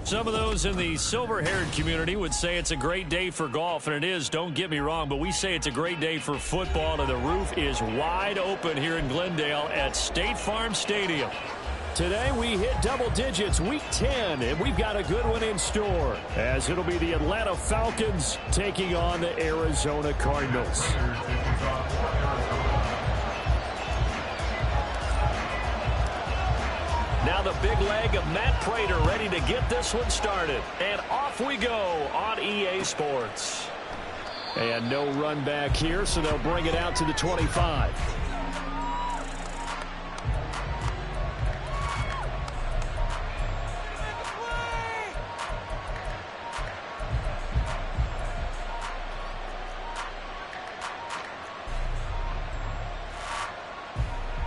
Some of those in the silver-haired community would say it's a great day for golf, and it is, don't get me wrong, but we say it's a great day for football, and the roof is wide open here in Glendale at State Farm Stadium. Today we hit double digits, week 10, and we've got a good one in store, as it'll be the Atlanta Falcons taking on the Arizona Cardinals. Now the big leg of Matt Prater ready to get this one started. And off we go on EA Sports. And no run back here, so they'll bring it out to the 25.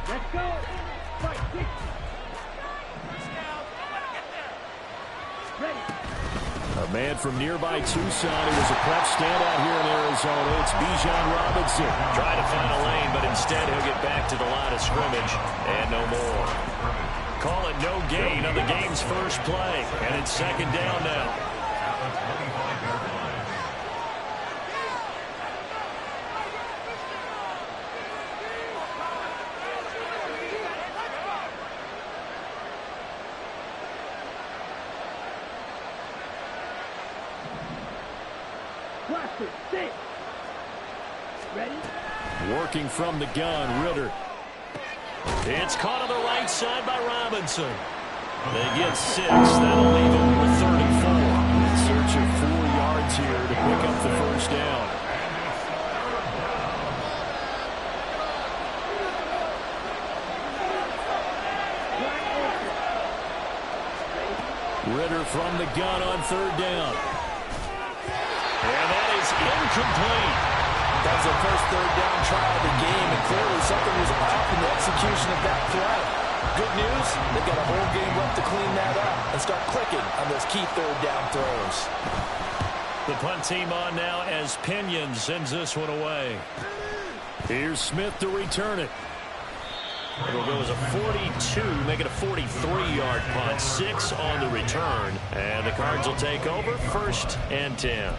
Let's go. Fight, a man from nearby Tucson who was a prep standout here in Arizona. It's Bijan Robinson. Trying to find a lane, but instead he'll get back to the line of scrimmage and no more. Call it no gain on the game's first play, and it's second down now. Working from the gun, Ritter. It's caught on the right side by Robinson. They get 6. That'll leave them with 34. In search of 4 yards here to pick up the first down. Ritter from the gun on third down. And that is incomplete. That was the first third down try of the game, and clearly something was off in the execution of that play. Good news, they've got a whole game left to clean that up and start clicking on those key third down throws. The punt team on now as Pinion sends this one away. Here's Smith to return it. It'll go as a 42, make it a 43-yard punt. 6 on the return, and the Cards will take over 1st and 10.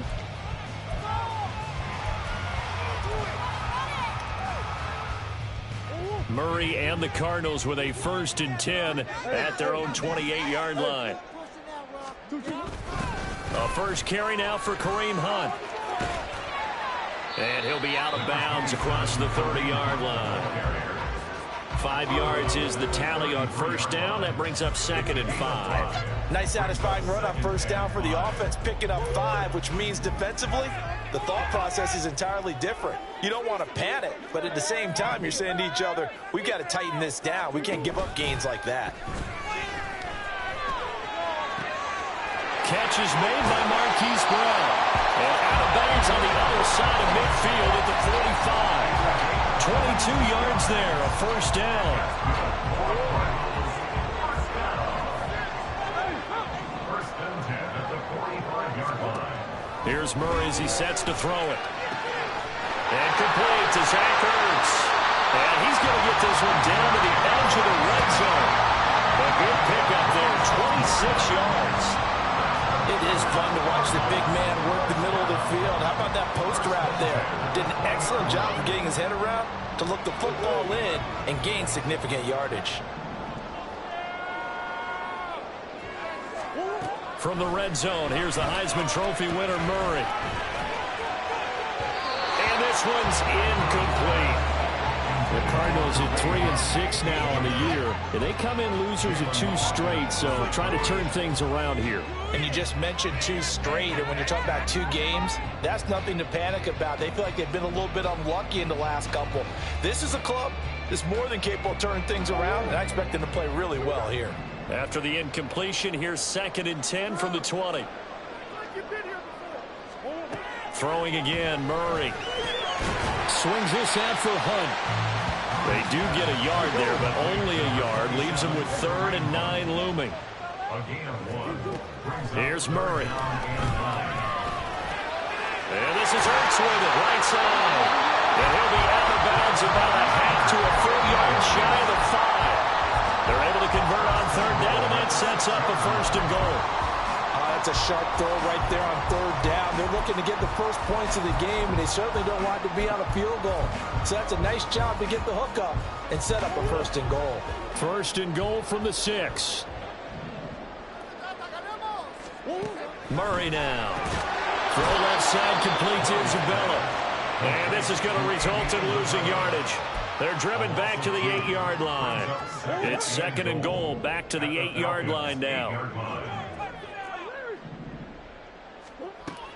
Murray and the Cardinals with a 1st and 10 at their own 28-yard line. A first carry now for Kareem Hunt. And he'll be out of bounds across the 30-yard line. 5 yards is the tally on first down. That brings up 2nd and 5. Nice satisfying run on first down for the offense, picking up 5, which means defensively, the thought process is entirely different. You don't want to panic, but at the same time, you're saying to each other, we've got to tighten this down. We can't give up gains like that. Catch is made by Marquise Brown. And out of bounds on the other side of midfield at the 45. 22 yards there, a first down. Here's Murray as he sets to throw it. And complete to Zach Ertz. And he's going to get this one down to the edge of the red zone. A good pickup there, 26 yards. It is fun to watch the big man work the middle of the field. How about that post route there? Did an excellent job of getting his head around to look the football in and gain significant yardage. From the red zone, here's the Heisman Trophy winner, Murray. And this one's incomplete. The Cardinals at 3-6 now on the year. And they come in losers of 2 straight, so trying to turn things around here. And you just mentioned 2 straight, and when you're talking about 2 games, that's nothing to panic about. They feel like they've been a little bit unlucky in the last couple. This is a club that's more than capable of turning things around, and I expect them to play really well here. After the incompletion, here's 2nd and 10 from the 20. Throwing again, Murray. Swings this out for Hunt. They do get a yard there, but only a yard. Leaves them with 3rd and 9 looming. Here's Murray. And this is Ertz with it, right side. And he'll be out of bounds about a half to a full yard shy of the 5. They're able to convert on 3rd down, and that sets up a 1st and goal. That's a sharp throw right there on third down. They're looking to get the first points of the game, and they certainly don't want to be on a field goal. So that's a nice job to get the hook up and set up a first and goal. First and goal from the 6. Murray now. Throw left side, complete to Isabella. And this is going to result in losing yardage. They're driven back to the 8-yard line. It's second and goal, back to the 8-yard line now.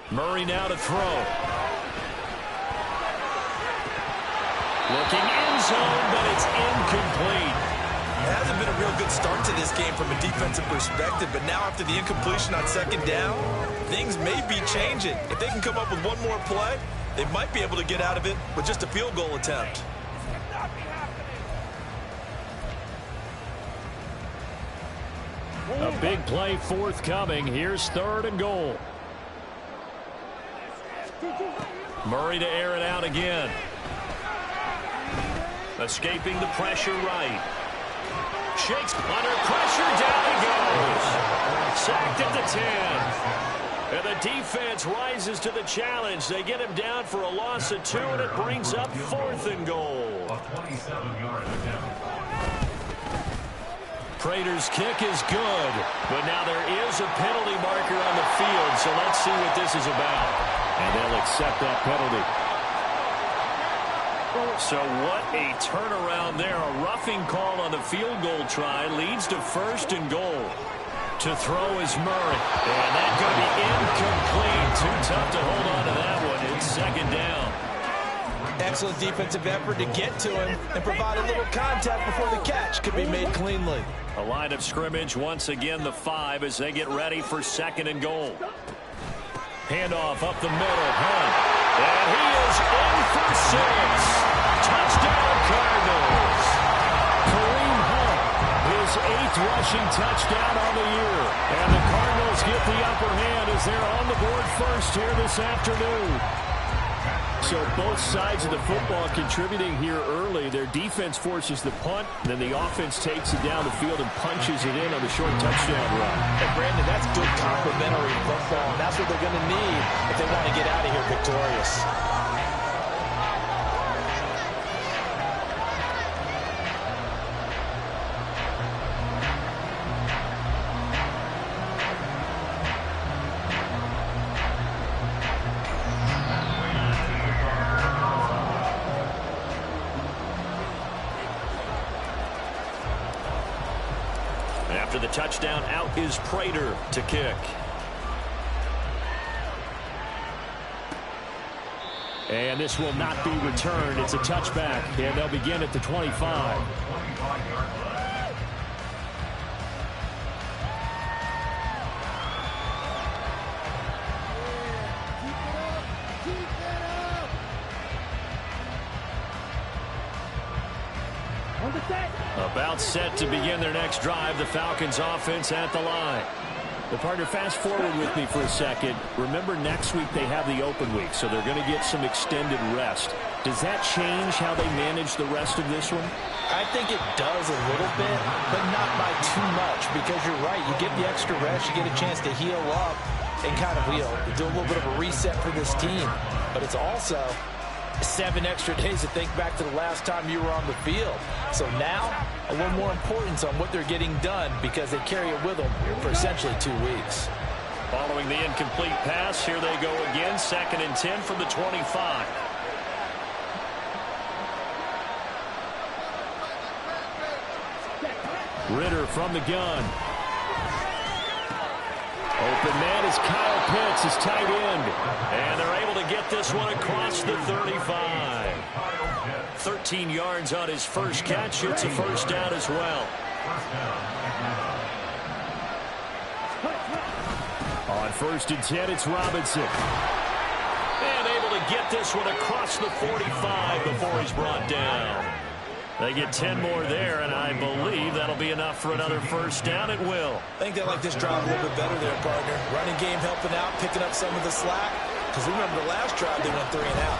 Murray now to throw. Looking end zone, but it's incomplete. It hasn't been a real good start to this game from a defensive perspective, but now after the incompletion on second down, things may be changing. If they can come up with one more play, they might be able to get out of it with just a field goal attempt. A big play forthcoming. Here's third and goal. Murray to air it out again. Escaping the pressure right. Shakes under pressure. Down he goes. Sacked at the 10. And the defense rises to the challenge. They get him down for a loss of 2, and it brings up fourth and goal. Prater's kick is good, but now there is a penalty marker on the field, so let's see what this is about. And they'll accept that penalty. So what a turnaround there. A roughing call on the field goal try leads to first and goal. To throw is Murray. And that's going to be incomplete. Too tough to hold on to that one. It's second down. Excellent defensive effort to get to him and provide a little contact before the catch could be made cleanly. A line of scrimmage, once again the 5 as they get ready for second and goal. Handoff up the middle. Hunt. And he is in for 6. Touchdown Cardinals. Kareem Hunt, his 8th rushing touchdown on the year. And the Cardinals get the upper hand as they're on the board first here this afternoon. So both sides of the football contributing here early. Their defense forces the punt, then the offense takes it down the field and punches it in on the short touchdown run. And Brandon, that's good complementary football, and that's what they're going to need if they want to get out of here victorious. After the touchdown, out is Prater to kick. And this will not be returned. It's a touchback, and they'll begin at the 25. About set to begin their next drive. The Falcons offense at the line. The partner, fast forward with me for a second. Remember, next week they have the open week, so they're going to get some extended rest. Does that change how they manage the rest of this one? I think it does a little bit, but not by too much, because you're right. You get the extra rest, you get a chance to heal up and kind of do a little bit of a reset for this team. But it's also 7 extra days to think back to the last time you were on the field. So now, a little more importance on what they're getting done because they carry it with them for essentially 2 weeks. Following the incomplete pass, here they go again. 2nd and 10 from the 25. Ritter from the gun. Open man is Kyle Pitts, his tight end. And they're able to get this one across the 35. 13 yards on his first catch. It's a first down as well. On 1st and 10, it's Robinson. And able to get this one across the 45 before he's brought down. They get 10 more there, and I believe that'll be enough for another first down. It will. I think they like this drive a little bit better there, partner. Running game helping out, picking up some of the slack. Because remember the last drive, they went 3 and out.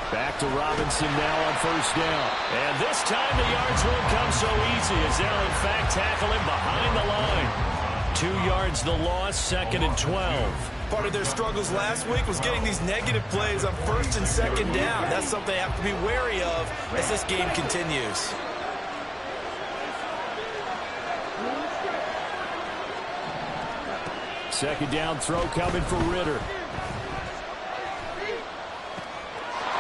Back to Robinson now on first down. And this time the yards won't come so easy as they'll, in fact, tackle him behind the line. 2 yards the loss, 2nd and 12. Part of their struggles last week was getting these negative plays on 1st and 2nd down. That's something they have to be wary of as this game continues. Second down throw coming for Ritter.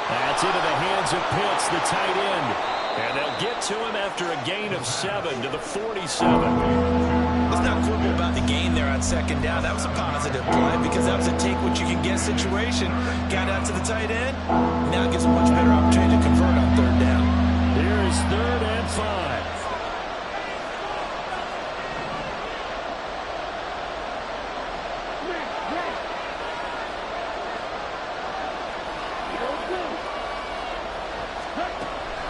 That's into the hands of Pitts, the tight end. And they'll get to him after a gain of 7 to the 47. Let's not quibble about the gain there on 2nd down. That was a positive play because that was a take-what-you-can-get situation. Got out to the tight end. Now gets a much better opportunity to convert on 3rd down. Here is 3rd and 5.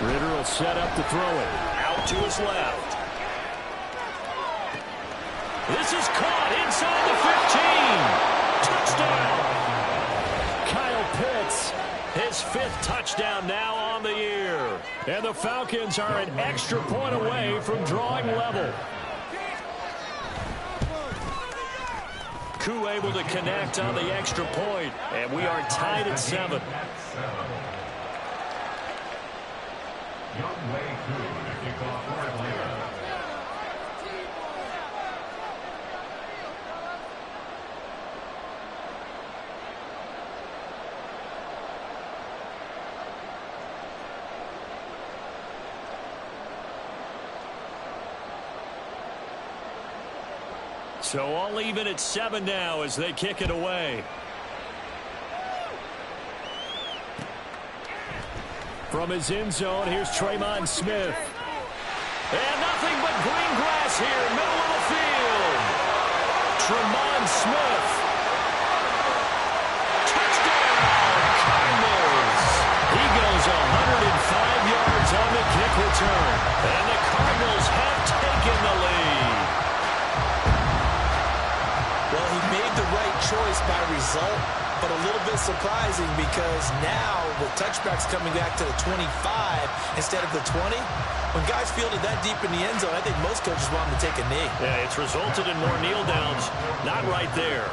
Ritter will set up to throw it. Out to his left. This is caught inside the 15. Touchdown. Kyle Pitts, his 5th touchdown now on the year. And the Falcons are an extra point away from drawing level. Koo able to connect on the extra point, and we are tied at 7. So all even at 7 now as they kick it away. From his end zone, here's Tremon Smith. And nothing but green grass here, middle of the field. Tremon Smith. Touchdown, Cardinals. He goes 105 yards on the kick return. And the Cardinals have taken the lead. Well, he made the right choice by result, but a little bit surprising because now with touchbacks coming back to the 25 instead of the 20, when guys fielded that deep in the end zone, I think most coaches want them to take a knee. Yeah, it's resulted in more kneel downs. Not right there.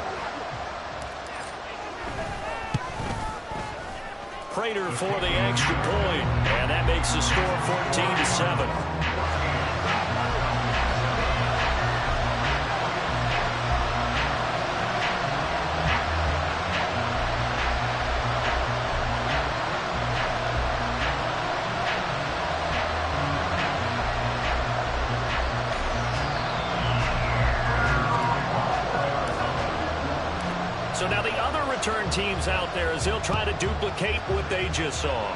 Prater for the extra point, and that makes the score 14-7. So now the other return teams out there as they'll try to duplicate what they just saw.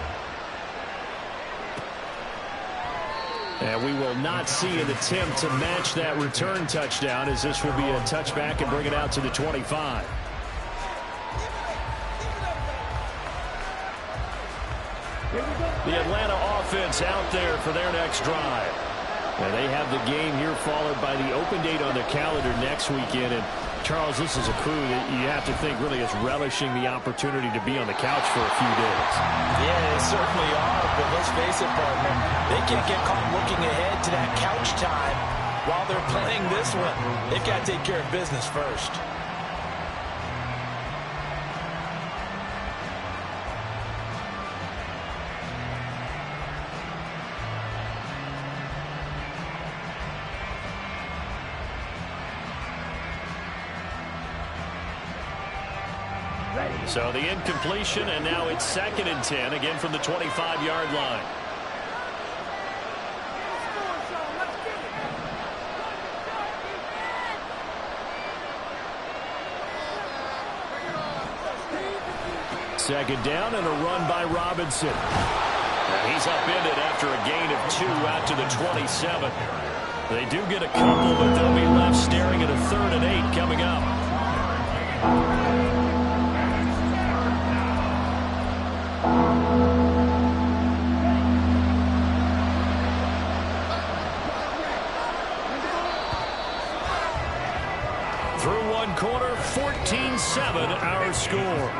And we will not see an attempt to match that return touchdown as this will be a touchback and bring it out to the 25. The Atlanta offense out there for their next drive. And they have the game here followed by the open date on their calendar next weekend. And Charles, this is a crew that you have to think really is relishing the opportunity to be on the couch for a few days. Yeah, they certainly are, but let's face it, partner, they can't get caught looking ahead to that couch time while they're playing this one. They've got to take care of business first. So the incompletion, and now it's 2nd and 10, again from the 25-yard line. Second down and a run by Robinson. And he's upended after a gain of 2 out to the 27. They do get a couple, but they'll be left staring at a 3rd and 8 coming up. Through one quarter, 14-7 our score.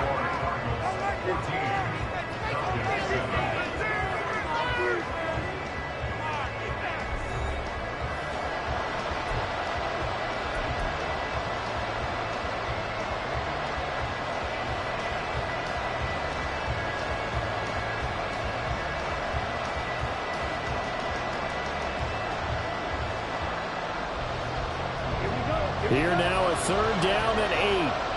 Here now, a 3rd down and 8.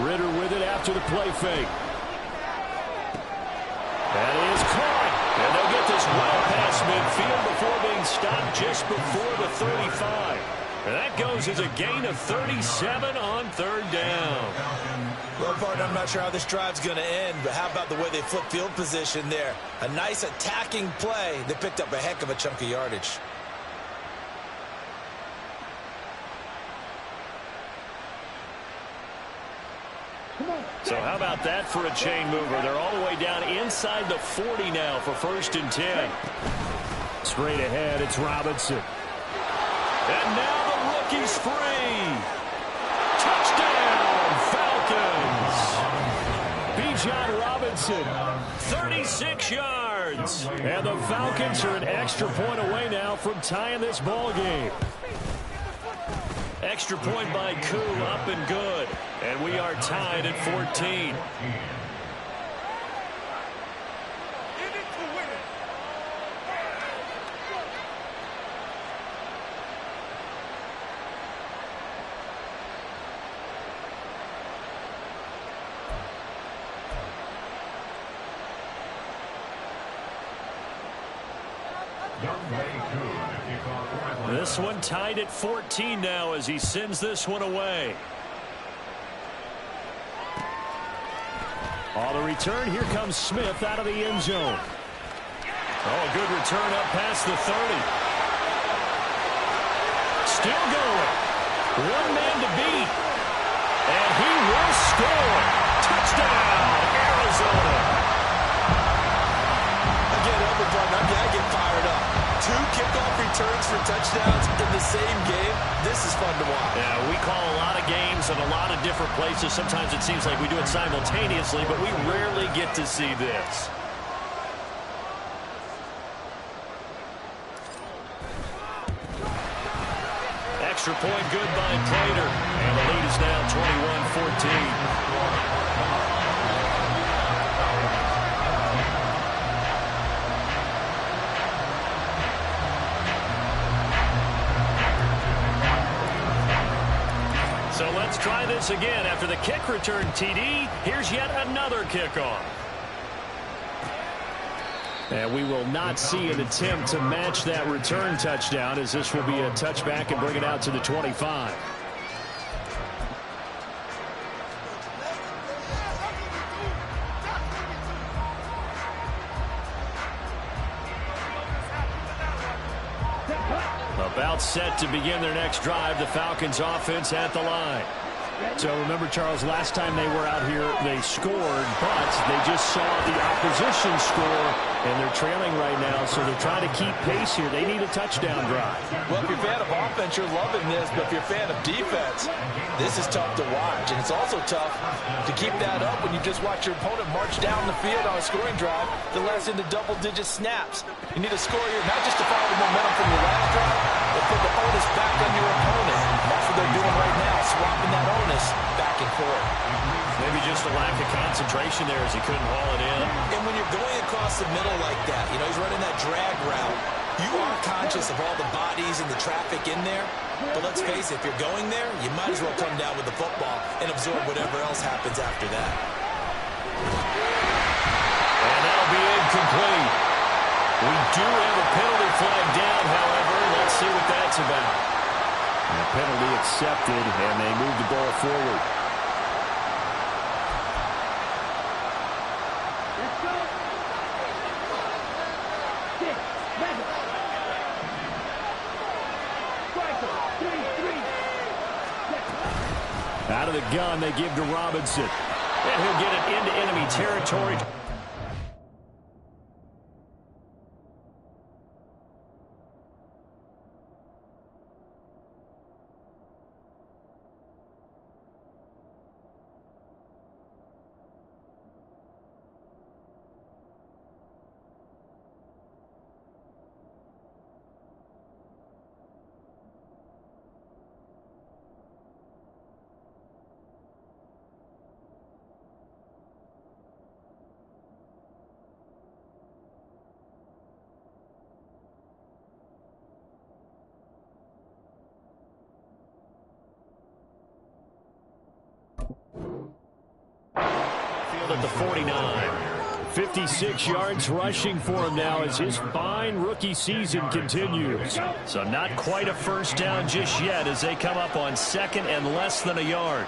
Ritter with it after the play fake. That is caught. And they'll get this well past midfield before being stopped just before the 35. And that goes as a gain of 37 on 3rd down. Well, partner, I'm not sure how this drive's going to end, but how about the way they flip field position there? A nice attacking play. They picked up a heck of a chunk of yardage. So how about that for a chain mover? They're all the way down inside the 40 now for 1st and 10. Straight ahead, it's Robinson. And now the rookie's free. Touchdown, Falcons. Bijan Robinson, 36 yards. And the Falcons are an extra point away now from tying this ball game. Extra point by Koo, up and good. And we are tied at 14. This one tied at 14 now as he sends this one away. On the return, here comes Smith out of the end zone. Oh, a good return up past the 30. Still going. One man to beat. And he will score. Touchdown, Arizona. Again, I get fired up. 2 kickoff returns for touchdowns in the same game. This is fun to watch. Yeah, we call a lot of games in a lot of different places. Sometimes it seems like we do it simultaneously, but we rarely get to see this. Extra point good by Prater. And the lead is now 21-14. So let's try this again. After the kick return TD, here's yet another kickoff. And we will not see an attempt to match that return touchdown, as this will be a touchback and bring it out to the 25. About set to begin their next drive. The Falcons offense at the line. So remember, Charles, last time they were out here, they scored, but they just saw the opposition score, and they're trailing right now, so they're trying to keep pace here. They need a touchdown drive. Well, if you're a fan of offense, you're loving this, but if you're a fan of defense, this is tough to watch, and it's also tough to keep that up when you just watch your opponent march down the field on a scoring drive that lasts into double-digit snaps. You need to score here, not just to follow the momentum from your last drive, but put the onus back on your opponent. And that's what they're doing right now, swapping that onus back and forth. Maybe just a lack of concentration there as he couldn't haul it in. And when you're going across the middle like that, you know, he's running that drag route, you are conscious of all the bodies and the traffic in there. But let's face it, if you're going there, you might as well come down with the football and absorb whatever else happens after that. And that'll be incomplete. We do have a penalty flag down, however. Let's see what that's about. And the penalty accepted, and they move the ball forward. Let's go. 6, 7. Striker, 3, 3. Out of the gun, they give to Robinson. And he'll get it into enemy territory. field at the 49. 56 yards rushing for him now as his fine rookie season continues. So not quite a first down just yet as they come up on second and less than a yard.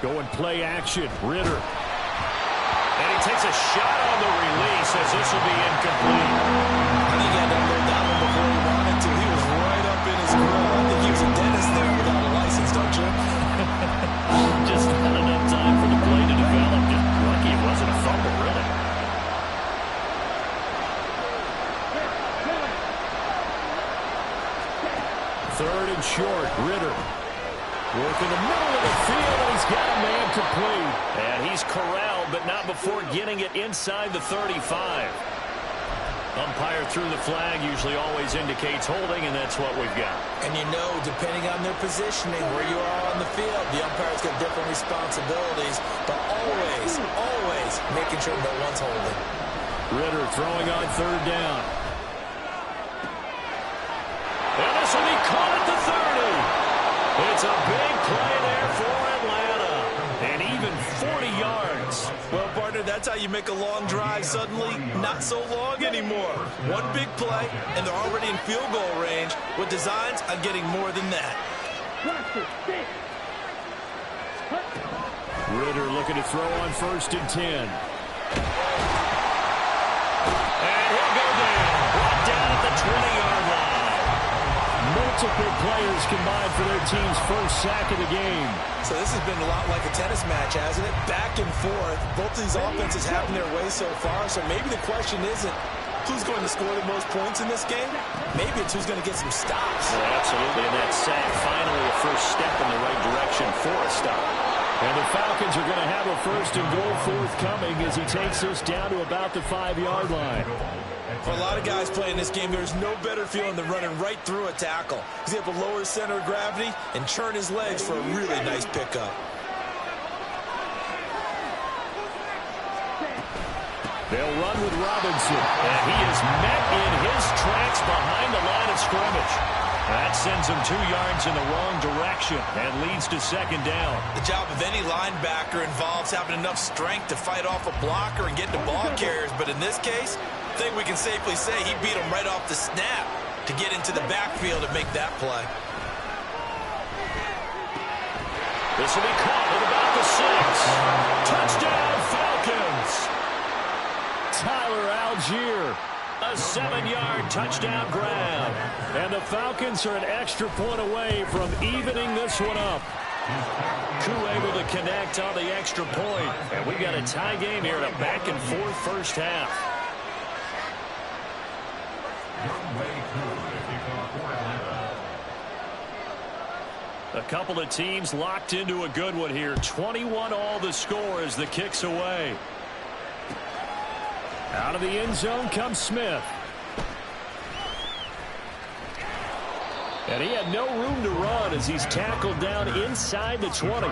Going play action. Ritter. And he takes a shot on the release as this will be incomplete. I think he had to hold that one before he wanted to. He was right up in his grill. I think he was a dentist there without a license, don't you? Just not enough time for the play to develop. Just lucky it wasn't a fumble, really. Third and short. Ritter. Working the middle of the field, and he's got a man complete. And he's corralled, but not before getting it inside the 35. Umpire threw the flag, usually always indicates holding, and that's what we've got. And you know, depending on their positioning, where you are on the field, the umpire's got different responsibilities, but always making sure no one's holding. Ritter throwing on third down. And this will be caught at the 30. It's a big play there for Atlanta. And even 40 yards. Well, partner, that's how you make a long drive suddenly not so long anymore. One big play, and they're already in field goal range with designs on getting more than that. Ritter looking to throw on first and 10. And he'll go down. Brought down at the 20-yard line. Multiple players combined for their team's first sack of the game. So this has been a lot like a tennis match, hasn't it? Back and forth. Both of these offenses having their way so far. So maybe the question isn't who's going to score the most points in this game. Maybe it's who's going to get some stops. Well, absolutely. And that sack finally a first step in the right direction for a stop. And the Falcons are going to have a first and goal forthcoming as he takes this down to about the 5-yard line. For a lot of guys playing this game, there's no better feeling than running right through a tackle. He's able to lower his center of gravity and churn his legs for a really nice pickup. They'll run with Robinson. And he is met in his tracks behind the line of scrimmage. That sends him 2 yards in the wrong direction and leads to second down. The job of any linebacker involves having enough strength to fight off a blocker and get to ball carriers. But in this case, I think we can safely say he beat him right off the snap to get into the backfield and make that play. This will be caught at about the 6. Touchdown, Falcons. Tyler Algier. A 7-yard touchdown grab. And the Falcons are an extra point away from evening this one up. Koo able to connect on the extra point. And we've got a tie game here in a back-and-forth first half. A couple of teams locked into a good one here. 21 all the score as the kick's away. Out of the end zone comes Smith. And he had no room to run as he's tackled down inside the 20.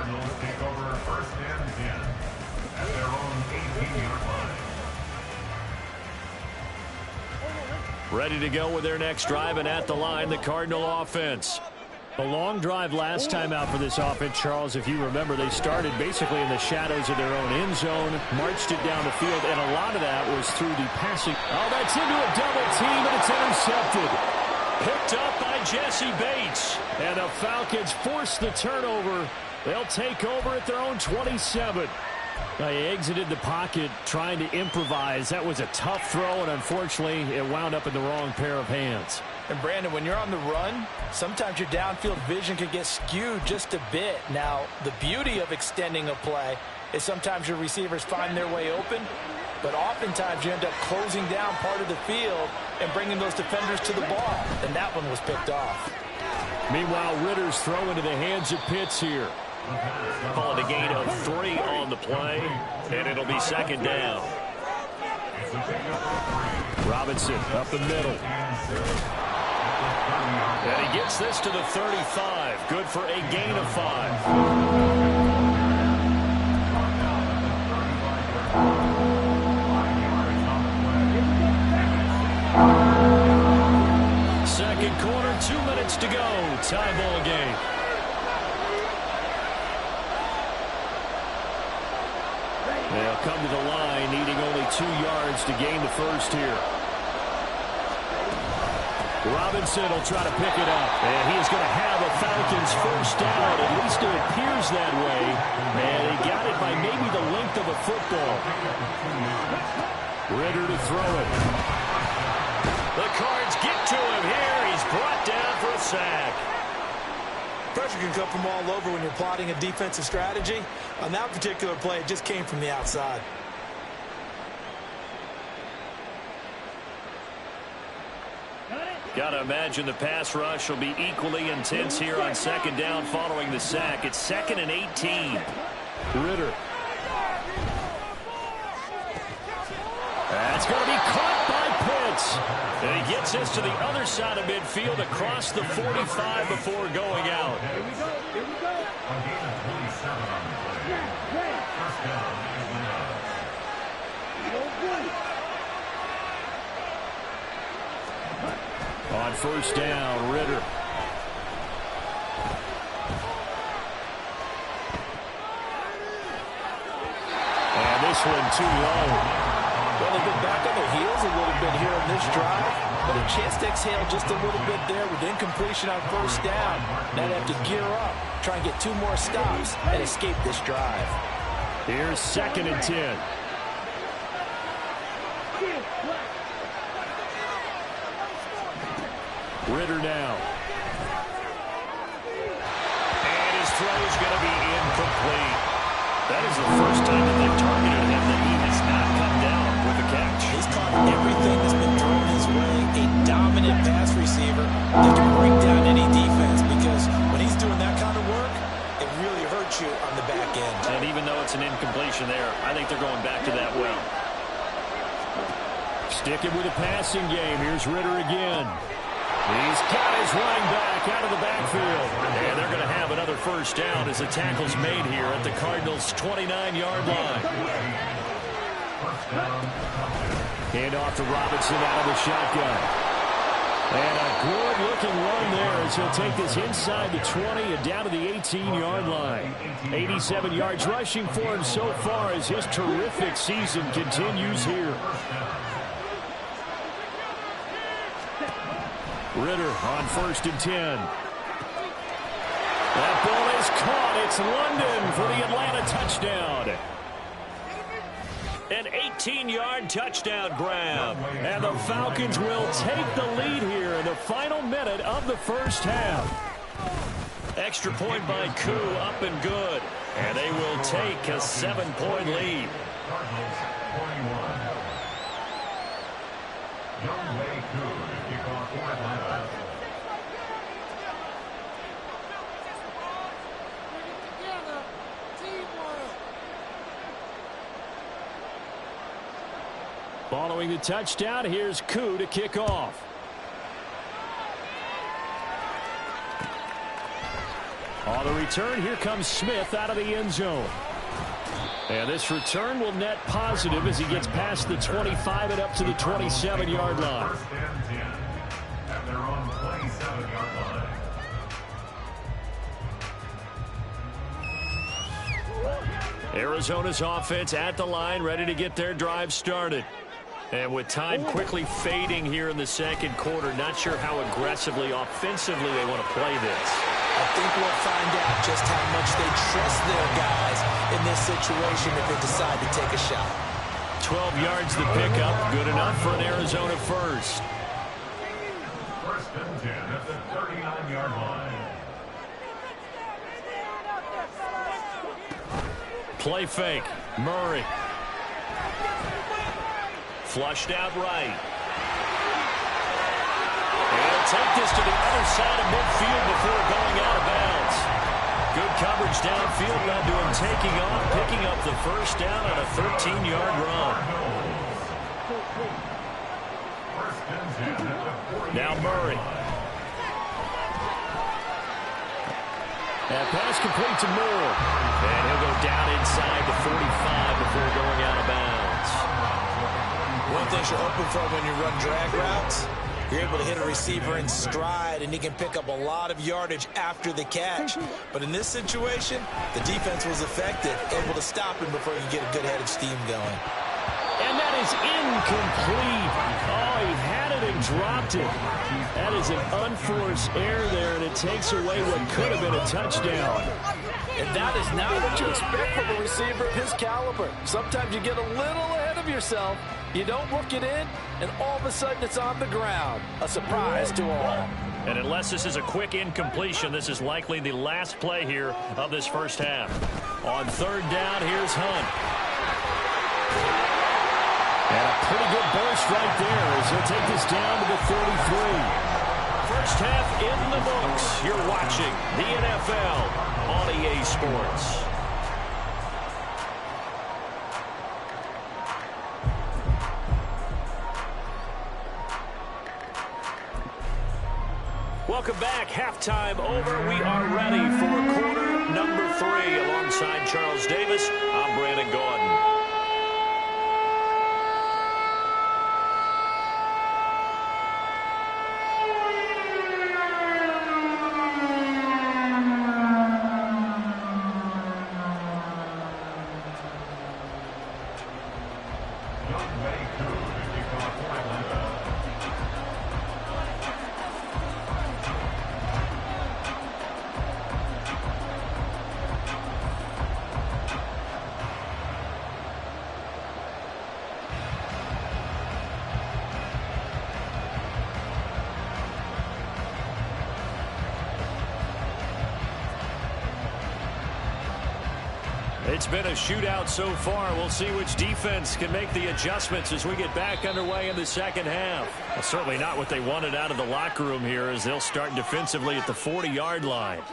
Ready to go with their next drive, and at the line, the Cardinal offense. A long drive last time out for this offense, Charles. If you remember, they started basically in the shadows of their own end zone, marched it down the field, and a lot of that was through the passing. Oh, that's into a double team, and it's intercepted. Picked up by Jesse Bates. And the Falcons force the turnover. They'll take over at their own 27. Now, he exited the pocket trying to improvise. That was a tough throw, and unfortunately, it wound up in the wrong pair of hands. And, Brandon, when you're on the run, sometimes your downfield vision can get skewed just a bit. Now, the beauty of extending a play is sometimes your receivers find their way open, but oftentimes you end up closing down part of the field and bringing those defenders to the ball. And that one was picked off. Meanwhile, Ritter's throw into the hands of Pitts here. Call it a gain of 3 on the play, and it'll be second down. Robinson up the middle. And he gets this to the 35. Good for a gain of 5. to go. Tie ball game. They'll come to the line, needing only 2 yards to gain the first here. Robinson will try to pick it up. And he's going to have a Falcons first down. At least it appears that way. And he got it by maybe the length of a football. Ritter to throw it. The Cards get to him here. He's brought down for a sack. Pressure can come from all over when you're plotting a defensive strategy. On that particular play, it just came from the outside. Got to imagine the pass rush will be equally intense here on second down following the sack. It's 2nd and 18. Ritter. That's going to be caught by Pitts. And he gets this to the other side of midfield across the 45 before going out. Here we go. Here we go. On first down, Ritter. And this one too low. Well, they've been back on their heels a little bit here on this drive, but a chance to exhale just a little bit there with incompletion on first down. Now they have to gear up, try and get 2 more stops, and escape this drive. Here's 2nd and 10. Ritter now. And his throw is going to be incomplete. That is the first time that they've targeted him that he has not come down with a catch. He's caught everything that's been thrown his way. A dominant pass receiver that can break down any defense, because when he's doing that kind of work, it really hurts you on the back end. And even though it's an incompletion there, I think they're going back to that well. Sticking with the passing game. Here's Ritter again. He's got his running back out of the backfield. And they're going to have another first down as the tackle's made here at the Cardinals' 29-yard line. Hand off to Robinson out of the shotgun. And a good-looking run there as he'll take this inside the 20 and down to the 18-yard line. 87 yards rushing for him so far as his terrific season continues here. Ritter on 1st and 10. That ball is caught. It's London for the Atlanta touchdown. An 18-yard touchdown grab. And the Falcons will take the lead here in the final minute of the first half. Extra point by Koo, up and good. And they will take a 7-point lead. Following the touchdown, here's Koo to kick off. On the return, here comes Smith out of the end zone. And this return will net positive as he gets past the 25 and up to the 27-yard line. Arizona's offense at the line, ready to get their drive started. And with time quickly fading here in the second quarter, not sure how aggressively, offensively they want to play this. I think we'll find out just how much they trust their guys in this situation if they decide to take a shot. 12 yards to pick up, good enough for an Arizona first. 1st and 10 at the 39-yard line. Play fake, Murray. Flushed out right. And he'll take this to the other side of midfield before going out of bounds. Good coverage downfield led to him taking off, picking up the first down on a 13-yard run. Now Murray. That pass complete to Moore. And he'll go down inside the 45 before going out of bounds. One thing you're hoping for when you run drag routes You're able to hit a receiver in stride, and he can pick up a lot of yardage after the catch. But in this situation, the defense was effective, able to stop him before he could get a good head of steam going. And that is incomplete. Oh, he had it and dropped it. That is an unforced error there, and it takes away what could have been a touchdown. And that is not what you expect from a receiver of his caliber. Sometimes you get a little ahead of yourself. You don't look it in, and all of a sudden it's on the ground. A surprise to all. And unless this is a quick incompletion, this is likely the last play here of this first half. On third down, here's Hunt. And a pretty good burst right there as he'll take this down to the 33. First half in the books. You're watching the NFL on EA Sports. Welcome back. Halftime over. We are ready for quarter number 3. Alongside Charles Davis, I'm Brandon Gordon. It's been a shootout so far. We'll see which defense can make the adjustments as we get back underway in the second half. Well, certainly not what they wanted out of the locker room here as they'll start defensively at the 40-yard line.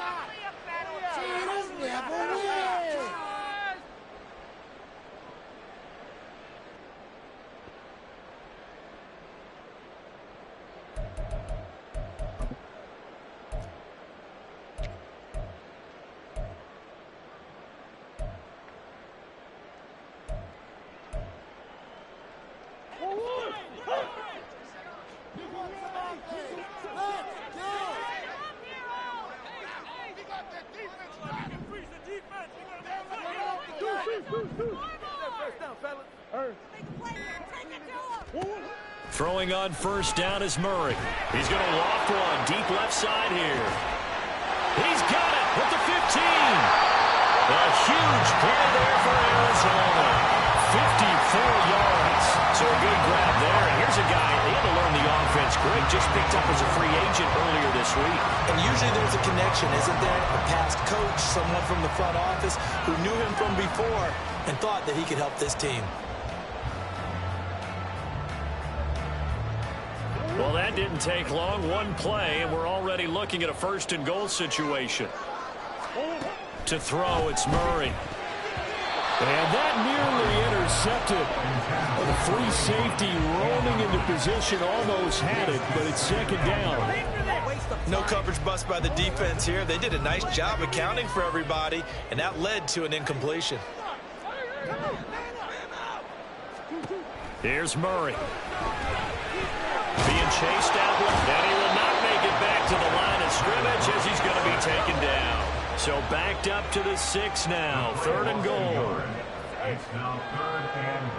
Throwing on first down is Murray. He's going to loft one deep left side here. He's got it with the 15. A huge play there for Arizona. 54 yards. So a good grab there. And here's a guy, they had to learn the offense great. Just picked up as a free agent earlier this week. And usually there's a connection, isn't there? A past coach, someone from the front office who knew him from before and thought that he could help this team. Well, that didn't take long. One play, and we're already looking at a first-and-goal situation. To throw, it's Murray. And that nearly intercepted. The free safety roaming into position, almost had it, but it's second down. No coverage bust by the defense here. They did a nice job accounting for everybody, and that led to an incompletion. Here's Murray. Being chased out, and he will not make it back to the line of scrimmage as he's going to be taken down. So backed up to the 6 now. Third and goal. It's now third and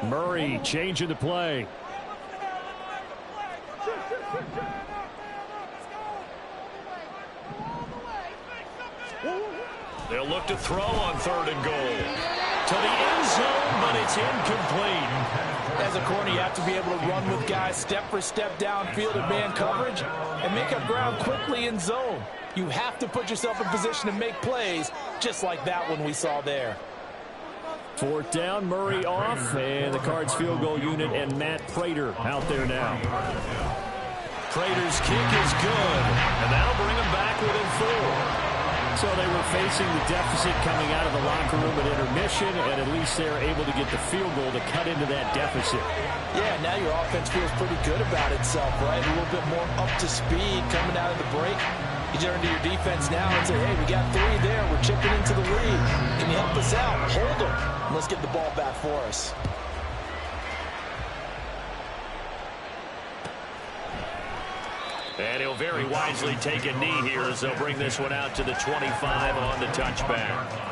goal. Murray changing the play. They'll look to throw on third and goal. To the end zone, but it's incomplete. As a corner, you have to be able to run with guys step for step downfield in man coverage and make up ground quickly in zone. You have to put yourself in position to make plays, just like that one we saw there. Fourth down, Murray off, and the Cards field goal unit and Matt Prater out there now. Prater's kick is good, and that'll bring him back within 4. So they were facing the deficit coming out of the locker room at intermission, and at least they're able to get the field goal to cut into that deficit. Yeah, now your offense feels pretty good about itself, right? A little bit more up to speed coming out of the break. You turn to your defense now and say, hey, we got 3 there. We're chipping into the lead. Can you help us out? Hold them. Let's get the ball back for us. And he'll very wisely take a knee here as they'll bring this one out to the 25 on the touchback.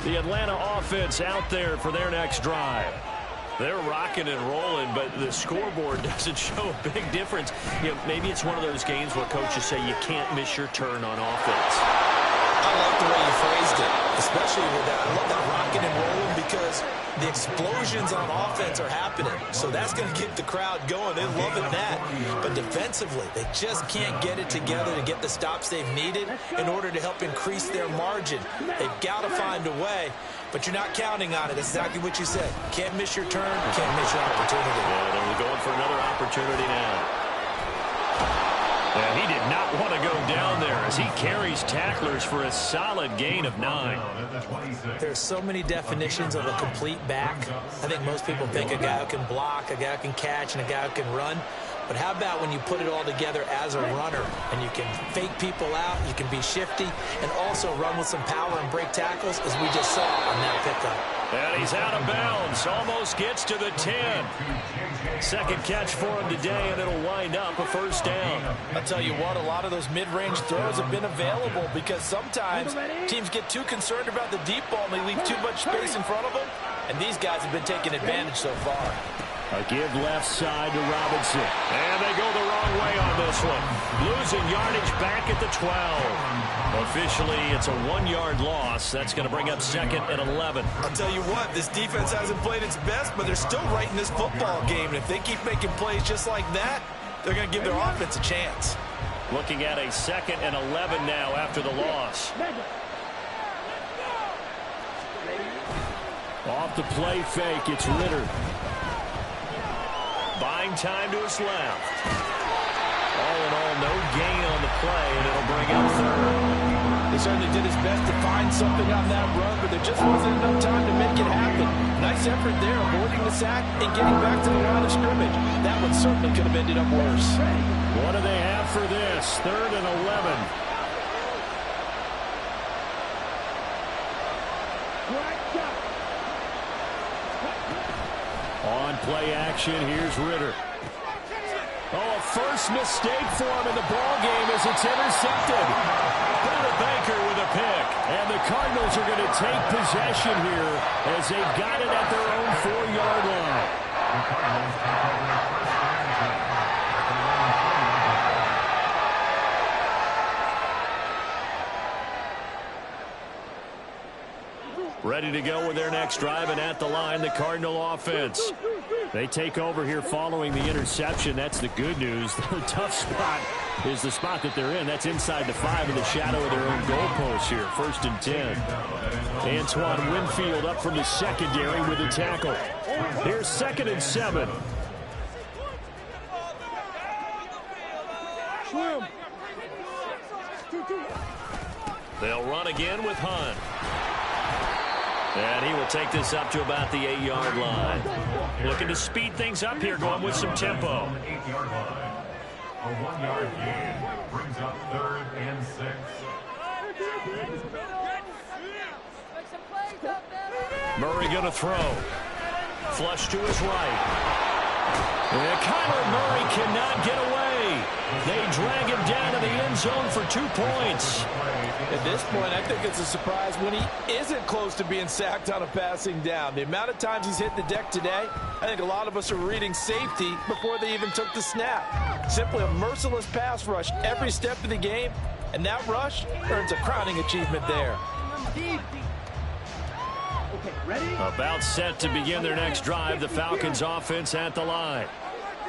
The Atlanta offense out there for their next drive. They're rocking and rolling, but the scoreboard doesn't show a big difference. You know, maybe it's one of those games where coaches say you can't miss your turn on offense. I like the way you phrased it, especially with that. I love that rocking and rolling because the explosions on offense are happening. So that's going to get the crowd going. They're loving that. But defensively, they just can't get it together to get the stops they've needed in order to help increase their margin. They've got to find a way, but you're not counting on it. That's exactly what you said. Can't miss your turn, can't miss your opportunity. Yeah, they're going for another opportunity now. And he did not want to go down there as he carries tacklers for a solid gain of 9. There's so many definitions of a complete back. I think most people think a guy who can block, a guy who can catch, and a guy who can run. But how about when you put it all together as a runner and you can fake people out, you can be shifty, and also run with some power and break tackles, as we just saw on that pickup. And he's out of bounds, almost gets to the 10. Second catch for him today, and it'll wind up a first down. I'll tell you what, a lot of those mid-range throws have been available because sometimes teams get too concerned about the deep ball and they leave too much space in front of them, and these guys have been taking advantage so far. A give left side to Robinson. And they go the wrong way on this one. Losing yardage back at the 12. Officially, it's a 1-yard loss. That's going to bring up second and 11. I'll tell you what, this defense hasn't played its best, but they're still right in this football game. And if they keep making plays just like that, they're going to give their offense a chance. Looking at a second and 11 now after the loss. Off the play fake, it's Ritter. Buying time to his left. All in all, no gain on the play, and it'll bring up third. He certainly did his best to find something on that run, but there just wasn't enough time to make it happen. Nice effort there, avoiding the sack and getting back to the line of scrimmage. That one certainly could have ended up worse. What do they have for this? Third and 11. On play action, here's Ritter. Oh, a first mistake for him in the ball game as it's intercepted. Buda Baker with a pick. And the Cardinals are going to take possession here as they've got it at their own 4-yard line. Ready to go with their next drive, and at the line, the Cardinal offense. They take over here following the interception. That's the good news. The tough spot is the spot that they're in. That's inside the 5 in the shadow of their own goalpost here. First and 10. Antoine Winfield up from the secondary with a tackle. Here's second and 7. They'll run again with Hunt. And he will take this up to about the 8-yard line. Looking to speed things up here, going with some tempo. 8-yard line. A 1-yard gain brings up third and 6. Murray going to throw. Flush to his right. And Kyler Murray cannot get away. They drag him down to the end zone for 2 points. At this point, I think it's a surprise when he isn't close to being sacked on a passing down. The amount of times he's hit the deck today, I think a lot of us are reading safety before they even took the snap. Simply a merciless pass rush every step of the game, and that rush earns a crowning achievement there. About set to begin their next drive, the Falcons offense at the line.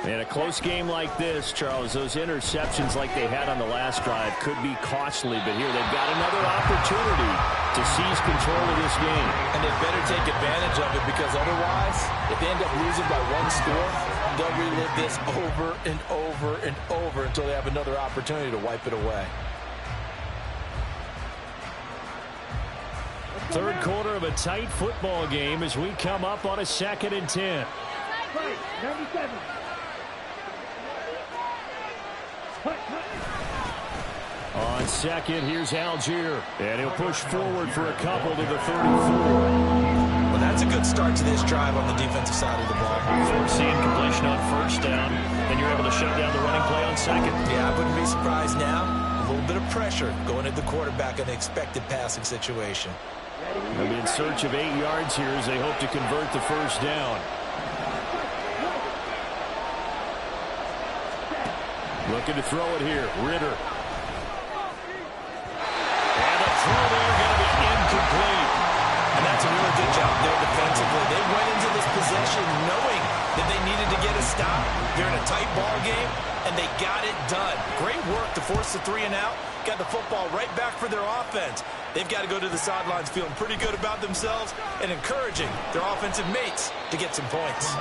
In a close game like this, Charles, those interceptions like they had on the last drive could be costly, but here they've got another opportunity to seize control of this game. And they better take advantage of it because otherwise, if they end up losing by 1 score, they'll relive this over and over and over until they have another opportunity to wipe it away. Third quarter of a tight football game as we come up on a 2nd and 10. Right, 97. On second, here's Algier. And he'll push forward for a couple to the 34. Well, that's a good start to this drive on the defensive side of the ball. Forcing completion on first down, and you're able to shut down the running play on second. Yeah, I wouldn't be surprised now. A little bit of pressure going at the quarterback in the expected passing situation. They'll be in search of 8 yards here as they hope to convert the first down. Looking to throw it here. Ritter. And the throw there going to be incomplete. And that's a really good job there defensively. They went into this possession knowing that they needed to get a stop. They're in a tight ball game, and they got it done. Great work to force the 3 and out. Got the football right back for their offense. They've got to go to the sidelines feeling pretty good about themselves and encouraging their offensive mates to get some points.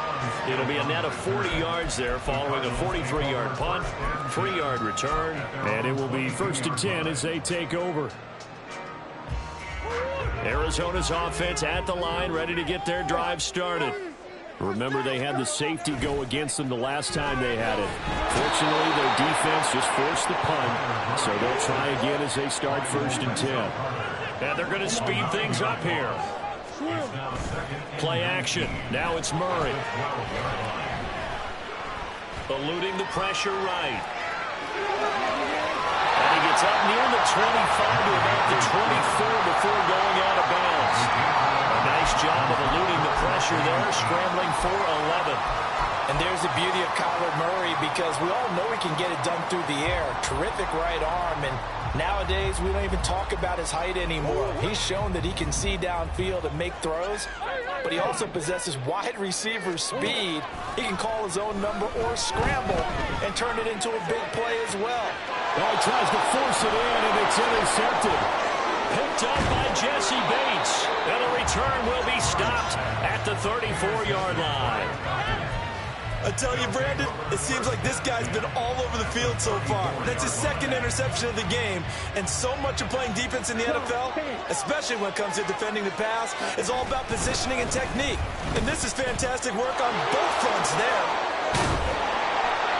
It'll be a net of 40 yards there following a 43-yard punt, 3-yard return, and it will be 1st and 10 as they take over. Arizona's offense at the line, ready to get their drive started. Remember, they had the safety go against them the last time they had it. Fortunately, their defense just forced the punt, so they'll try again as they start 1st and 10. And they're going to speed things up here. Play action. Now it's Murray. Eluding the pressure right. And he gets up near the 25 to about the 24 before going out of bounds. A nice job of eluding the pressure there, scrambling for 11. And there's the beauty of Kyler Murray, because we all know he can get it done through the air. Terrific right arm, and nowadays we don't even talk about his height anymore. He's shown that he can see downfield and make throws, but he also possesses wide receiver speed. He can call his own number or scramble and turn it into a big play as well. Well, he tries to force it in, and it's intercepted. Picked up by Jesse Bates. And the return will be stopped at the 34-yard line. I tell you, Brandon, it seems like this guy's been all over the field so far. That's his 2nd interception of the game. And so much of playing defense in the NFL, especially when it comes to defending the pass, is all about positioning and technique. And this is fantastic work on both fronts there.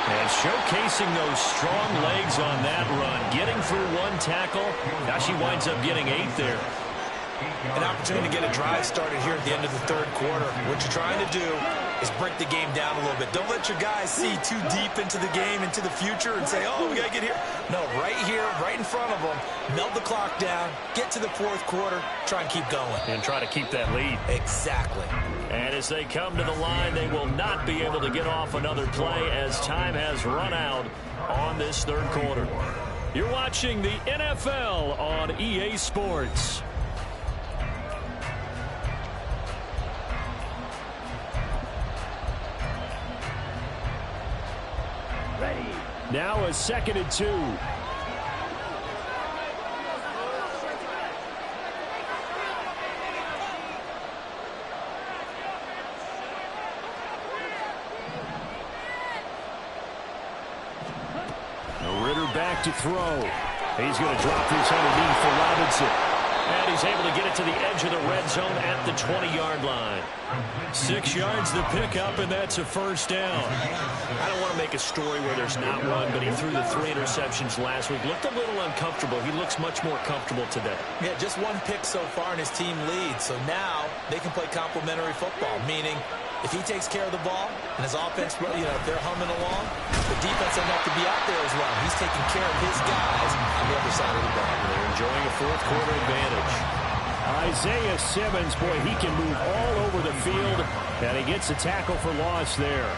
And showcasing those strong legs on that run. Getting through 1 tackle. Now she winds up getting 8 there. An opportunity to get a drive started here at the end of the 3rd quarter. What you're trying to do is break the game down a little bit. Don't let your guys see too deep into the game, into the future, and say, oh, we got to get here. No, right here, right in front of them, melt the clock down, get to the 4th quarter, try and keep going. And try to keep that lead. Exactly. And as they come to the line, they will not be able to get off another play as time has run out on this 3rd quarter. You're watching the NFL on EA Sports. Now a 2nd and 2. Ritter back to throw. He's going to drop this underneath for Robinson. And he's able to get it to the edge of the red zone at the 20-yard line. 6 yards to pick up, and that's a 1st down. I don't want to make a story where there's not one, but he threw the 3 interceptions last week. Looked a little uncomfortable. He looks much more comfortable today. Yeah, just 1 pick so far, and his team leads. So now they can play complementary football, meaning if he takes care of the ball and his offense, if they're humming along, the defense doesn't have to be out there as well. He's taking care of his guys on the other side of the ball. They're enjoying a 4th quarter advantage. Isaiah Simmons, boy, he can move all over the field, and he gets a tackle for loss there.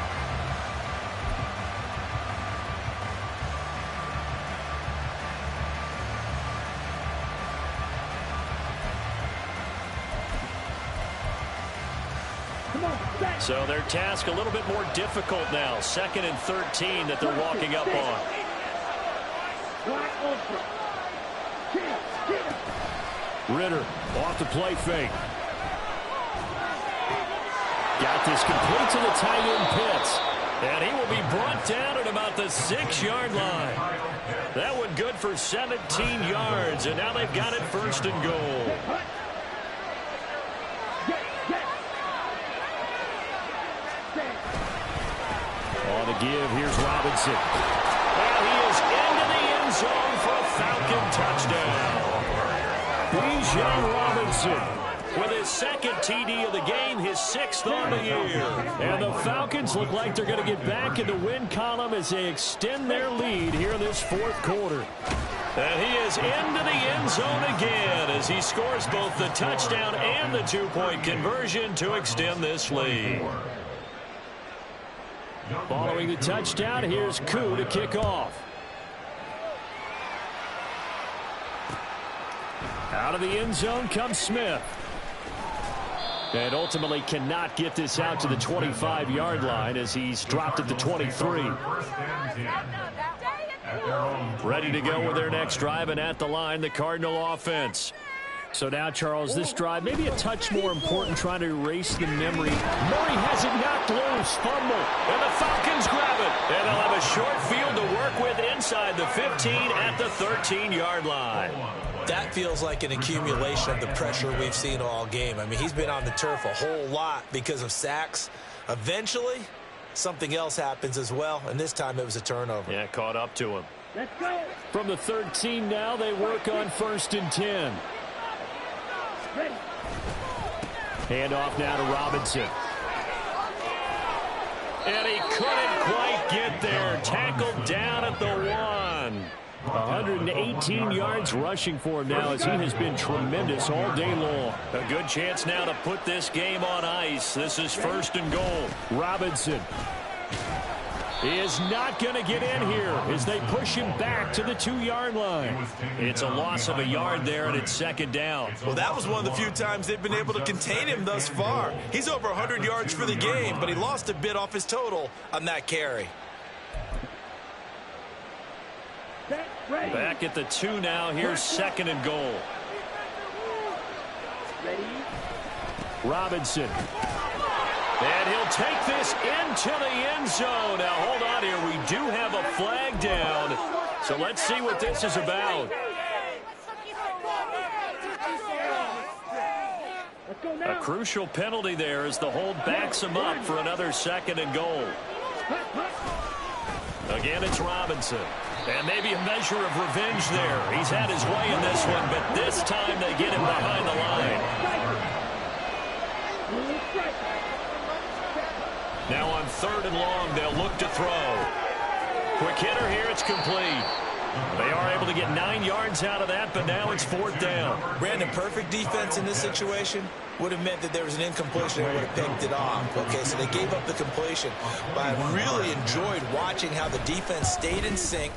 So their task a little bit more difficult now. 2nd and 13 that they're walking up on. Ritter off the play fake. Got this complete to the tight end Pitts. And he will be brought down at about the 6-yard line. That one good for 17 yards. And now they've got it 1st and goal. On the give, here's Robinson. And he is into the end zone for a Falcon touchdown. Bijan Robinson with his second TD of the game, his 6th on the year. And the Falcons look like they're going to get back in the win column as they extend their lead here in this 4th quarter. And he is into the end zone again as he scores both the touchdown and the 2-point conversion to extend this lead. Following the touchdown, here's Koo to kick off. Out of the end zone comes Smith. And ultimately cannot get this out to the 25-yard line as he's dropped at the 23. Ready to go with their next drive, and at the line, the Cardinal offense. So now, Charles, this drive maybe a touch more important, trying to erase the memory. Murray has it knocked loose, fumble, and the Falcons grab it. And they'll have a short field to work with inside the 15 at the 13-yard line. That feels like an accumulation of the pressure we've seen all game. I mean, he's been on the turf a whole lot because of sacks. Eventually, something else happens as well, and this time it was a turnover. Yeah, caught up to him. Let's go. From the 13 now, they work on 1st and 10. Ready. Hand off now to Robinson. And he couldn't quite get there. Tackled down at the 1. 118 yards rushing for him now as he has been tremendous all day long. A good chance now to put this game on ice. This is 1st and goal. Robinson is not going to get in here as they push him back to the 2-yard line. It's a loss of a yard there, and it's 2nd down. Well, that was one of the few times they've been able to contain him thus far. He's over 100 yards for the game, but he lost a bit off his total on that carry. Back at the 2 now. Here's 2nd and goal. Ready. Robinson. And he'll take this into the end zone. Now, hold on here. We do have a flag down. So let's see what this is about. A crucial penalty there as the hold backs him up for another 2nd and goal. Again, it's Robinson. And maybe a measure of revenge there. He's had his way in this one, but this time they get him behind the line. Now on 3rd and long, they'll look to throw. Quick hitter here, it's complete. They are able to get 9 yards out of that, but now it's 4th down. Brandon, perfect defense in this situation would have meant that there was an incompletion and would have picked it off. Okay, so they gave up the completion. But I really enjoyed watching how the defense stayed in sync,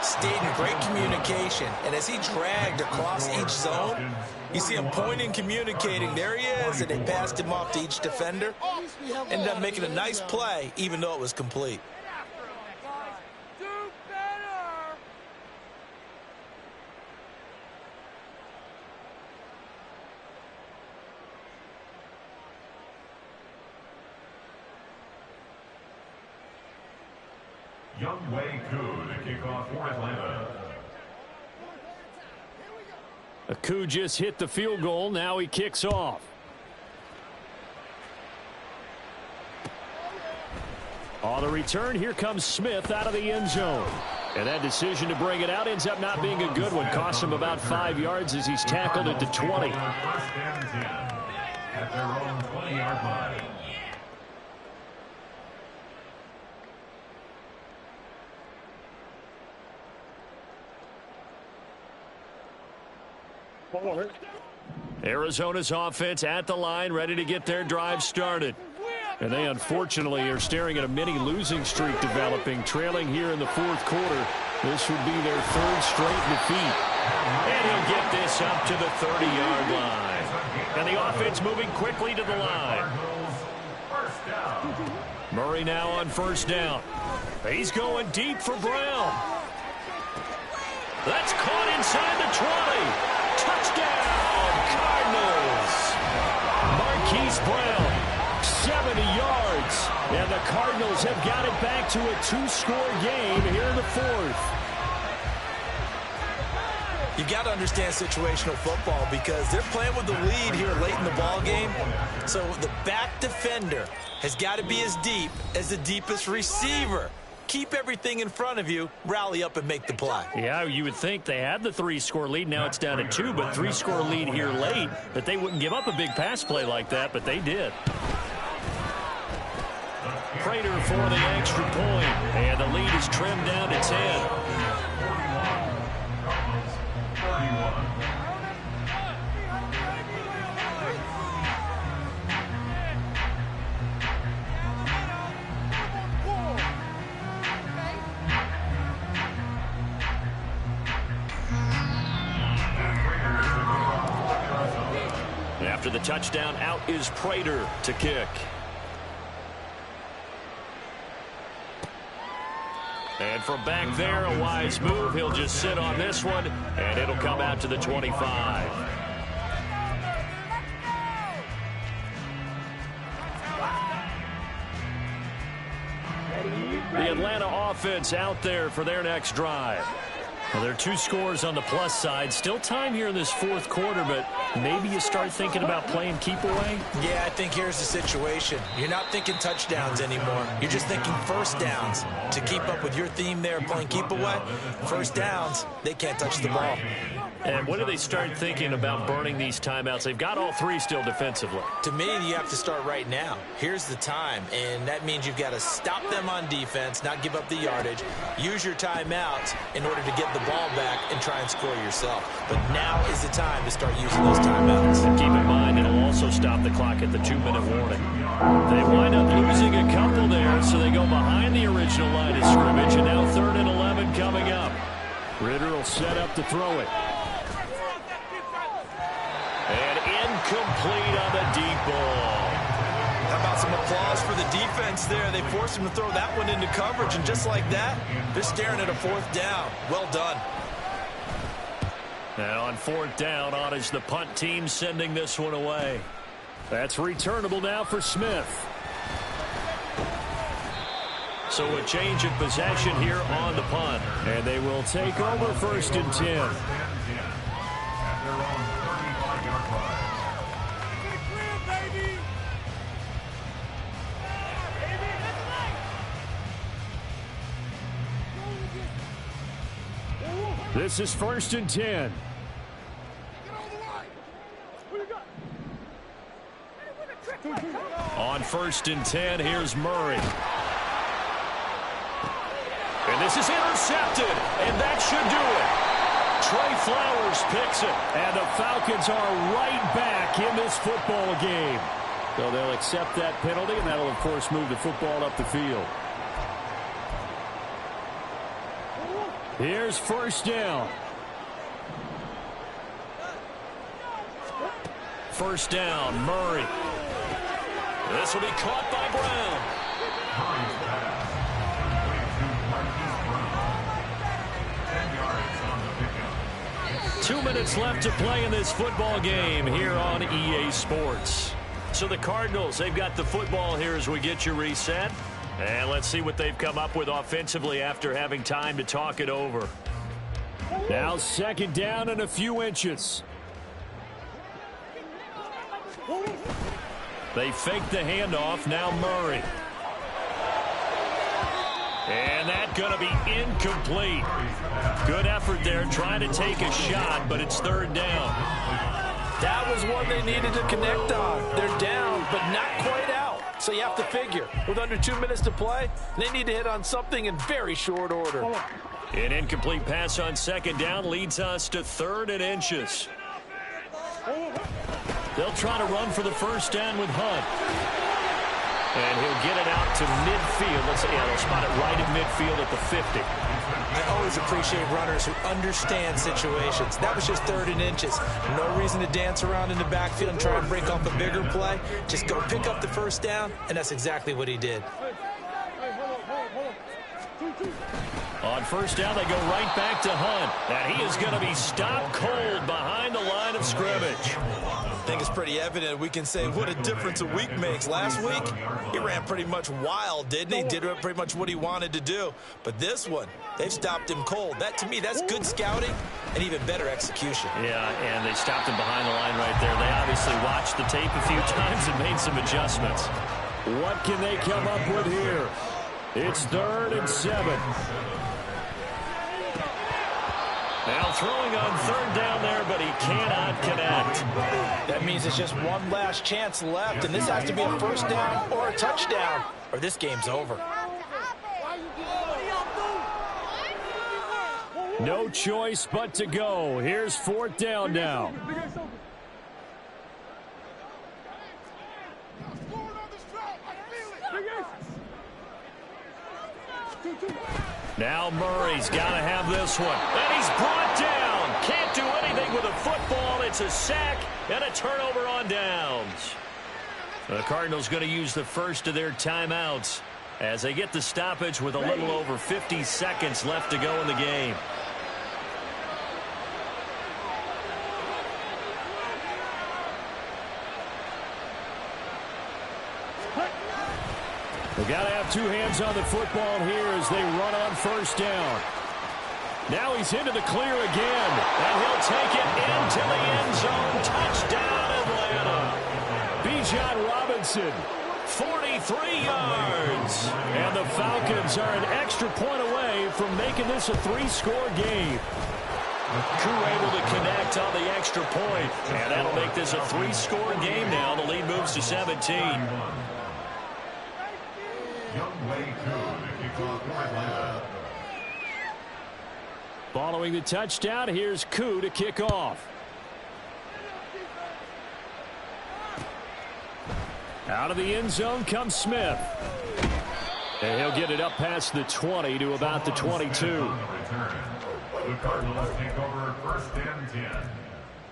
stayed in great communication, and as he dragged across each zone, you see him pointing, communicating. There he is, and they passed him off to each defender. Ended up making a nice play, even though it was complete. Young Wei Koo to kick off for Atlanta. Koo just hit the field goal. Now he kicks off. On the return, here comes Smith out of the end zone. And that decision to bring it out ends up not being a good one. Costs him about 5 yards as he's tackled at the 20. 1st and 10 at their own 20-yard line. Arizona's offense at the line, ready to get their drive started. And they unfortunately are staring at a mini losing streak developing, trailing here in the 4th quarter. This would be their 3rd straight defeat. And he'll get this up to the 30-yard line. And the offense moving quickly to the line. Murray now on 1st down. He's going deep for Brown. That's caught inside the 20. Touchdown, Cardinals. Marquise Brown, 70 yards. And the Cardinals have got it back to a 2-score game here in the 4th. You got to understand situational football because they're playing with the lead here late in the ball game. So the back defender has got to be as deep as the deepest receiver. Keep everything in front of you, rally up and make the play. Yeah, you would think they had the 3-score lead. Now it's down to 2, but 3-score lead here late. But they wouldn't give up a big pass play like that, but they did. Prater for the extra point, and the lead is trimmed down to 10. After the touchdown, out is Prater to kick. And from back there, a wise move. He'll just sit on this one, and it'll come out to the 25. The Atlanta offense out there for their next drive. Well, there are 2 scores on the plus side. Still time here in this fourth quarter, but maybe you start thinking about playing keep away? Yeah, I think here's the situation. You're not thinking touchdowns anymore. You're just thinking first downs. To keep up with your theme there, playing keep away, first downs, they can't touch the ball. And when do they start thinking about burning these timeouts? They've got all 3 still defensively. To me, you have to start right now. Here's the time, and that means you've got to stop them on defense, not give up the yardage, use your timeouts in order to get the ball back and try and score yourself. But now is the time to start using those timeouts. And keep in mind, it'll also stop the clock at the 2-minute warning. They wind up losing a couple there, so they go behind the original line of scrimmage, and now 3rd and 11 coming up. Ritter will set up to throw it. And incomplete on the deep ball. How about some applause for the defense there? They forced him to throw that one into coverage, and just like that, they're staring at a 4th down. Well done. And on 4th down, on is the punt team sending this one away. That's returnable now for Smith. So a change of possession here on the punt. And they will take over 1st and 10. This is 1st and 10. On 1st and 10, here's Murray. And this is intercepted, and that should do it. Trey Flowers picks it, and the Falcons are right back in this football game. So they'll accept that penalty, and that'll, of course, move the football up the field. Here's 1st down. 1st down, Murray. This will be caught by Brown. 2 minutes left to play in this football game here on EA Sports. So the Cardinals, they've got the football here as we get you reset. And let's see what they've come up with offensively after having time to talk it over. Now 2nd down and a few inches. They fake the handoff. Now Murray. And that's going to be incomplete. Good effort there trying to take a shot, but it's 3rd down. That was one they needed to connect on. They're down, but not quite out. So you have to figure, with under 2 minutes to play, they need to hit on something in very short order. An incomplete pass on 2nd down leads us to 3rd and inches. They'll try to run for the 1st down with Hunt. And he'll get it out to midfield. Let's say, yeah, they'll spot it right at midfield at the 50. I always appreciate runners who understand situations. That was just 3rd and inches. No reason to dance around in the backfield and try and break off a bigger play. Just go pick up the 1st down, and that's exactly what he did. On 1st down, they go right back to Hunt. And he is going to be stopped cold behind the line of scrimmage. think it's pretty evident. We can say what a difference a week makes. Last week, he ran pretty much wild, didn't he? Did pretty much what he wanted to do. But this one, they've stopped him cold. That, to me, that's good scouting and even better execution. Yeah, and they stopped him behind the line right there. They obviously watched the tape a few times and made some adjustments. What can they come up with here? It's 3rd and 7. Now throwing on 3rd down there, but he cannot connect. That means it's just one last chance left, and this has to be a 1st down or a touchdown, or this game's over. No choice but to go. Here's 4th down now. Now Murray's got to have this one. And he's brought down. Can't do anything with a football. It's a sack and a turnover on downs. The Cardinals going to use the first of their timeouts as they get the stoppage with a little over 50 seconds left to go in the game. They got to have 2 hands on the football here as they run on 1st down. Now he's into the clear again, and he'll take it into the end zone. Touchdown, Atlanta. Bijan Robinson, 43 yards. And the Falcons are an extra point away from making this a 3-score game. Koo able to connect on the extra point, and that'll make this a 3-score game now. The lead moves to 17. Following the touchdown, here's Koo to kick off. Out of the end zone comes Smith. And he'll get it up past the 20 to about the 22. The Cardinals take over 1st and 10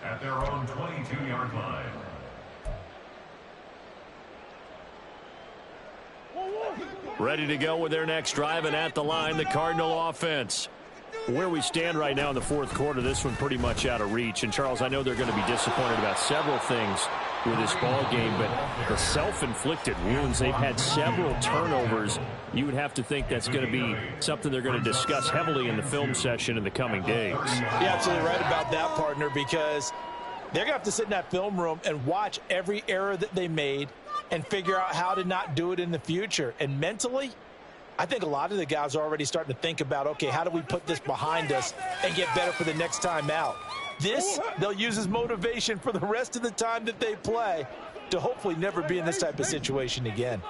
at their own 22-yard line. Ready to go with their next drive, and at the line, the Cardinal offense. Where we stand right now in the 4th quarter, this one pretty much out of reach. And, Charles, I know they're going to be disappointed about several things with this ball game, but the self-inflicted wounds, they've had several turnovers. You would have to think that's going to be something they're going to discuss heavily in the film session in the coming days. You're absolutely right about that, partner, because they're going to have to sit in that film room and watch every error that they made and figure out how to not do it in the future. And mentally, I think a lot of the guys are already starting to think about, okay, how do we put this behind us and get better for the next time out? This, they'll use as motivation for the rest of the time that they play to hopefully never be in this type of situation again.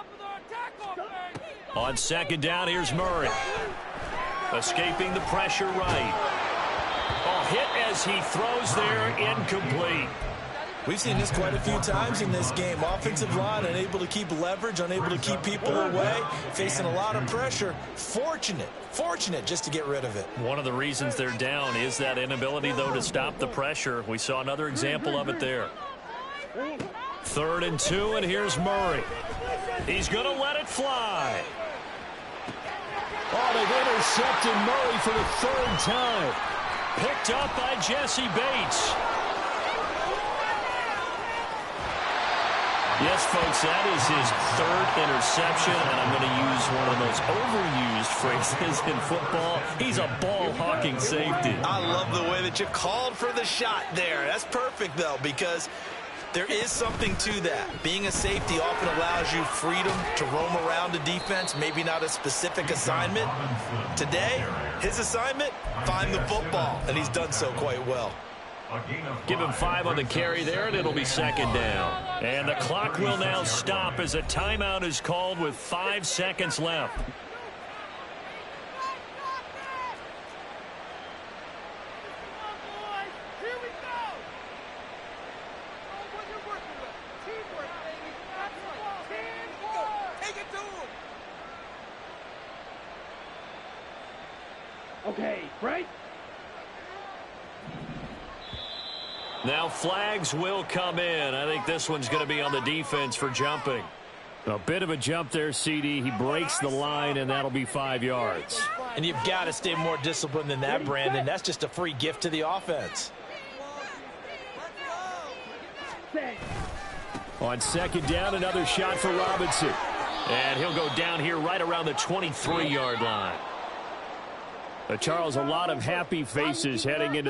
On 2nd down, here's Murray. Escaping the pressure right. A hit as he throws there, incomplete. We've seen this quite a few times in this game. Offensive line unable to keep leverage, unable to keep people away, facing a lot of pressure. Fortunate just to get rid of it. One of the reasons they're down is that inability, though, to stop the pressure. We saw another example of it there. 3rd and 2, and here's Murray. He's going to let it fly. Oh, they've intercepted Murray for the 3rd time. Picked up by Jesse Bates. Yes, folks, that is his 3rd interception, and I'm going to use one of the most overused phrases in football. He's a ball-hawking safety. I love the way that you called for the shot there. That's perfect, though, because there is something to that. Being a safety often allows you freedom to roam around the defense, maybe not a specific assignment. Today, his assignment, find the football, and he's done so quite well. Give him 5 on the carry there, and it'll be 2nd down. And the clock will now stop as a timeout is called with 5 seconds left. Okay, right? Now flags will come in. I think this one's going to be on the defense for jumping. A bit of a jump there, CD. He breaks the line, and that'll be 5 yards. And you've got to stay more disciplined than that, Brandon. That's just a free gift to the offense. On second down, another shot for Robinson. And he'll go down here right around the 23-yard line. Charles, a lot of happy faces heading into